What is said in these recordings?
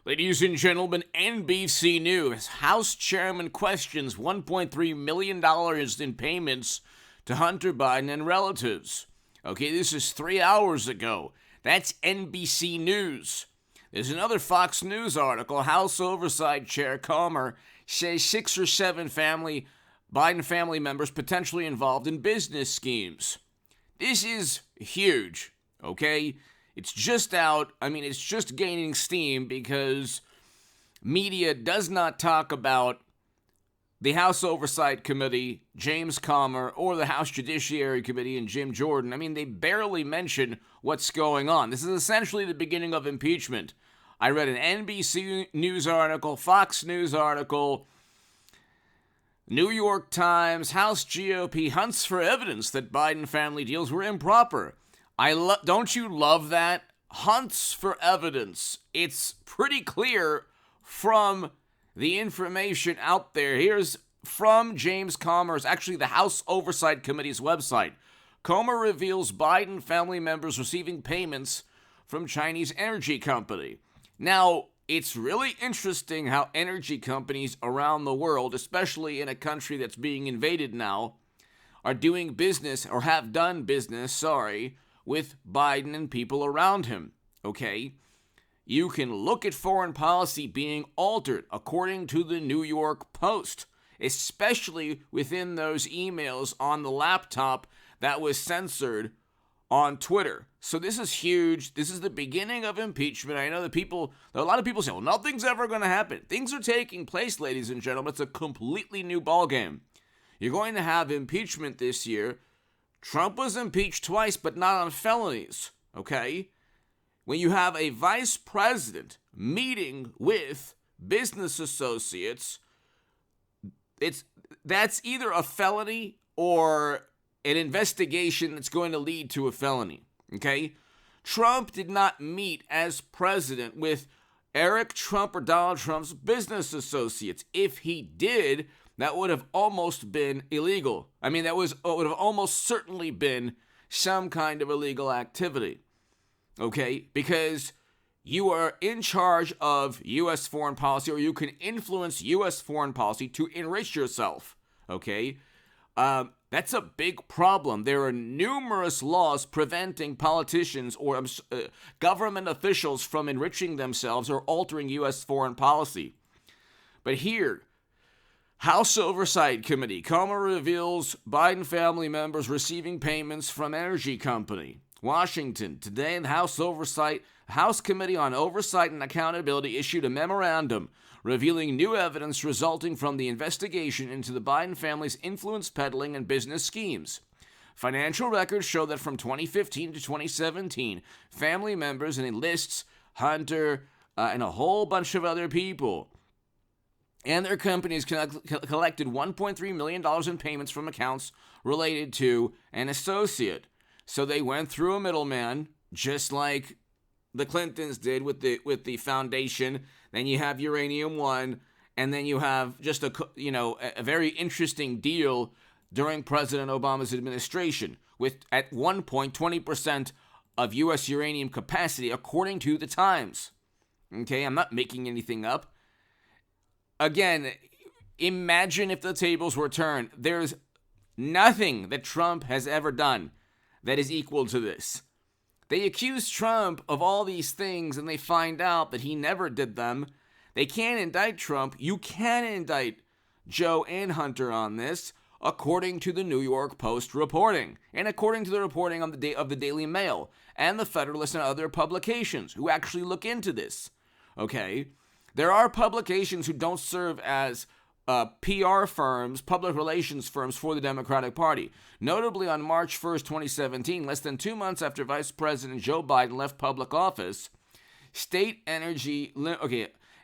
Ladies and gentlemen, NBC News. House Chairman questions $1.3 million in payments to Hunter Biden and relatives. Okay, this is 3 hours ago. That's NBC News. There's another Fox News article. House Oversight Chair Comer says 6 or 7 Biden family members potentially involved in business schemes. This is huge, okay? It's just out. It's just gaining steam because media does not talk about the House Oversight Committee, James Comer, or the House Judiciary Committee and Jim Jordan. They barely mention what's going on. This is essentially the beginning of impeachment. I read an NBC News article, Fox News article, New York Times, House GOP hunts for evidence that Biden family deals were improper. Don't you love that? Hunts for evidence. It's pretty clear from the information out there. Here's from James Comer's, actually the House Oversight Committee's website. Comer reveals Biden family members receiving payments from Chinese energy company. Now, it's really interesting how energy companies around the world, especially in a country that's being invaded now, are doing business, or have done business, with Biden and people around him, okay? You can look at foreign policy being altered according to the New York Post, especially within those emails on the laptop that was censored on Twitter. So this is huge. This is the beginning of impeachment. I know that a lot of people say, well, nothing's ever going to happen. Things are taking place, ladies and gentlemen. It's a completely new ballgame. You're going to have impeachment this year. Trump was impeached twice, but not on felonies, okay? When you have a vice president meeting with business associates, that's either a felony or an investigation that's going to lead to a felony, okay? Trump did not meet as president with Eric Trump or Donald Trump's business associates. If he did, that would have almost been illegal. That would have almost certainly been some kind of illegal activity. Okay? Because you are in charge of U.S. foreign policy, or you can influence U.S. foreign policy to enrich yourself. Okay? That's a big problem. There are numerous laws preventing politicians or government officials from enriching themselves or altering U.S. foreign policy. But here, House Oversight Committee. Comer reveals Biden family members receiving payments from energy company. Washington. Today, the House Committee on Oversight and Accountability issued a memorandum revealing new evidence resulting from the investigation into the Biden family's influence peddling and business schemes. Financial records show that from 2015 to 2017, family members, and it lists Hunter and a whole bunch of other people, and their companies collected $1.3 million in payments from accounts related to an associate. So they went through a middleman, just like the Clintons did with the foundation. Then you have Uranium One, and then you have just a very interesting deal during President Obama's administration with, at one point, 20% of U.S. uranium capacity, according to the Times. Okay, I'm not making anything up. Again, imagine if the tables were turned. There's nothing that Trump has ever done that is equal to this. They accuse Trump of all these things, and they find out that he never did them. They can't indict Trump. You can indict Joe and Hunter on this, according to the New York Post reporting, and according to the reporting of the Daily Mail and the Federalist and other publications who actually look into this. Okay? There are publications who don't serve as PR firms, public relations firms for the Democratic Party. Notably, on March 1st, 2017, less than 2 months after Vice President Joe Biden left public office, State Energy,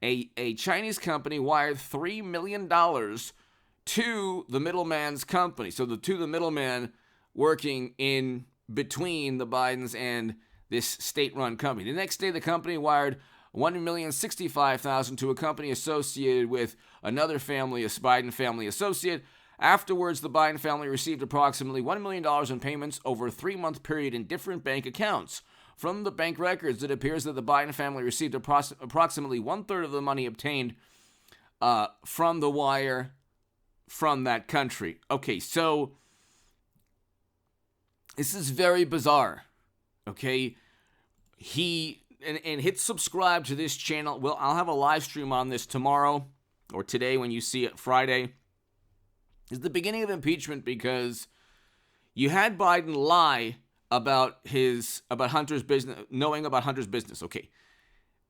a Chinese company wired $3 million to the middleman's company. So to the middleman working in between the Bidens and this state-run company. The next day, the company wired $1,065,000 to a company associated with another Biden family associate. Afterwards, the Biden family received approximately $1 million in payments over a 3-month period in different bank accounts. From the bank records, it appears that the Biden family received approximately one-third of the money obtained from the wire from that country. Okay, so this is very bizarre. Okay, and hit subscribe to this channel. Well, I'll have a live stream on this tomorrow or today when you see it, Friday. It's the beginning of impeachment because you had Biden lie about Hunter's business, knowing about Hunter's business. Okay,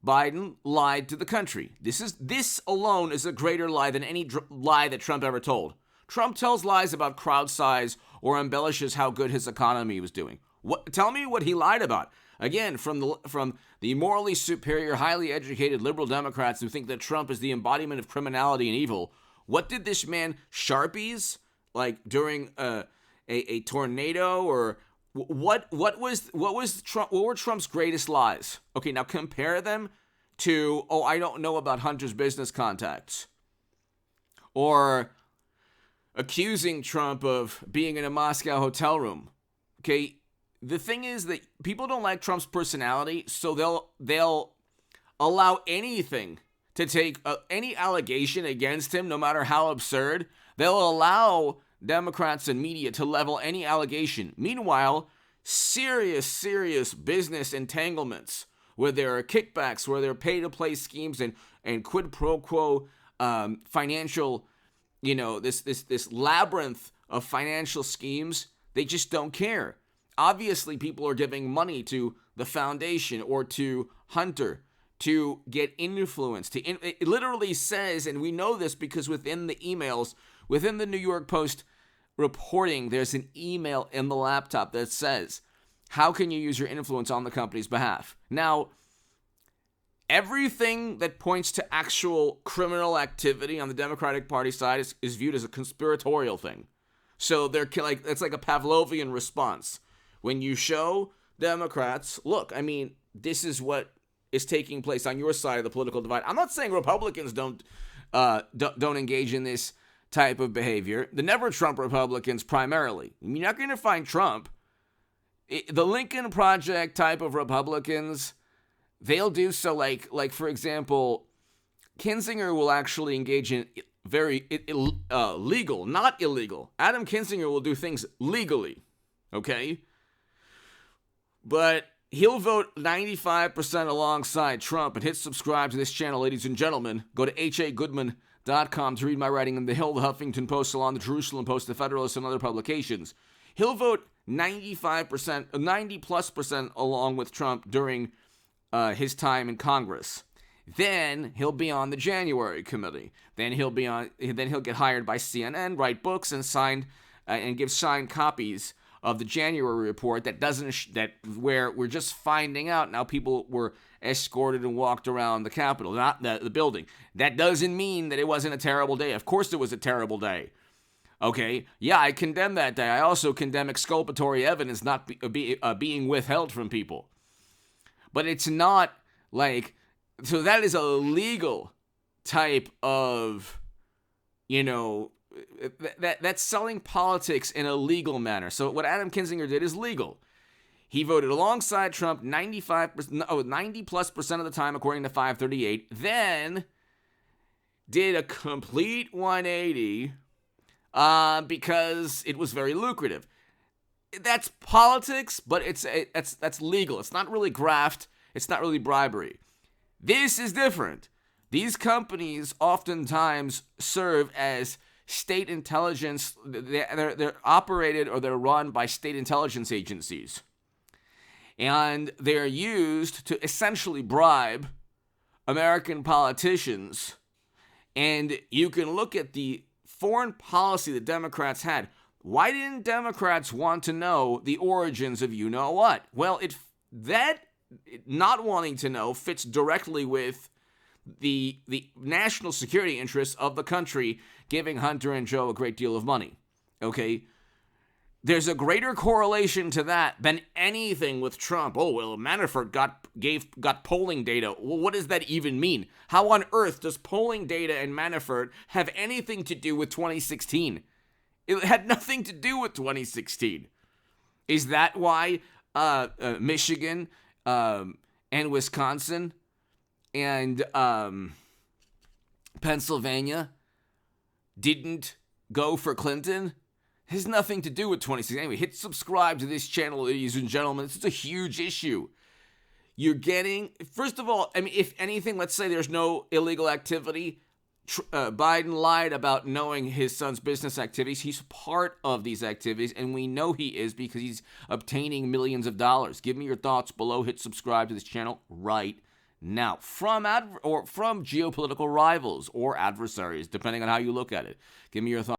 Biden lied to the country. This alone is a greater lie than any lie that Trump ever told. Trump tells lies about crowd size or embellishes how good his economy was doing. Tell me what he lied about. Again, from the morally superior, highly educated liberal Democrats who think that Trump is the embodiment of criminality and evil. What did this man, Sharpies, like during a tornado, or what were Trump's greatest lies? Okay, now compare them to, I don't know about Hunter's business contacts, or accusing Trump of being in a Moscow hotel room. Okay, the thing is that people don't like Trump's personality, so they'll allow anything to take any allegation against him, no matter how absurd. They'll allow Democrats and media to level any allegation. Meanwhile, serious business entanglements where there are kickbacks, where there are pay-to-play schemes and quid pro quo financial, this labyrinth of financial schemes, they just don't care. Obviously, people are giving money to the foundation or to Hunter to get influence. It literally says, and we know this because within the emails, within the New York Post reporting, there's an email in the laptop that says, how can you use your influence on the company's behalf? Now, everything that points to actual criminal activity on the Democratic Party side is viewed as a conspiratorial thing. So it's like a Pavlovian response. When you show Democrats, look, this is what is taking place on your side of the political divide. I'm not saying Republicans don't engage in this type of behavior. The never Trump Republicans primarily. You're not going to find Trump. The Lincoln Project type of Republicans, they'll do so like for example, Kinzinger will actually engage in very legal, not illegal. Adam Kinzinger will do things legally, okay? But he'll vote 95% alongside Trump. And hit subscribe to this channel, ladies and gentlemen. Go to hagoodman.com to read my writing in The Hill, The Huffington Post, Salon, The Jerusalem Post, The Federalist, and other publications. He'll vote 90+% along with Trump during his time in Congress. Then he'll be on the January committee. Then he'll get hired by CNN, write books, and give signed copies of the January report where we're just finding out now people were escorted and walked around the Capitol, not the building. That doesn't mean that it wasn't a terrible day. Of course it was a terrible day. Okay, yeah, I condemn that day. I also condemn exculpatory evidence not being withheld from people. But it's not like, so that is a legal type of, that's selling politics in a legal manner. So what Adam Kinzinger did is legal. He voted alongside Trump 90+% of the time, according to 538. Then did a complete 180 because it was very lucrative. That's politics, but that's legal. It's not really graft. It's not really bribery. This is different. These companies oftentimes serve as state intelligence. They're operated or they're run by state intelligence agencies. And they're used to essentially bribe American politicians. And you can look at the foreign policy that Democrats had. Why didn't Democrats want to know the origins of you know what? Well, that not wanting to know fits directly with the national security interests of the country, giving Hunter and Joe a great deal of money. Okay? There's a greater correlation to that than anything with Trump. Oh, well, Manafort got polling data. Well, what does that even mean? How on earth does polling data and Manafort have anything to do with 2016? It had nothing to do with 2016. Is that why Michigan and Wisconsin and Pennsylvania didn't go for Clinton has nothing to do with 2016. Anyway, hit subscribe to this channel, ladies and gentlemen. This is a huge issue. You're getting, first of all, I mean, if anything, let's say there's no illegal activity. Biden lied about knowing his son's business activities. He's part of these activities, and we know he is because he's obtaining millions of dollars. Give me your thoughts below. Hit subscribe to this channel right now. From geopolitical rivals or adversaries, depending on how you look at it. Give me your thoughts.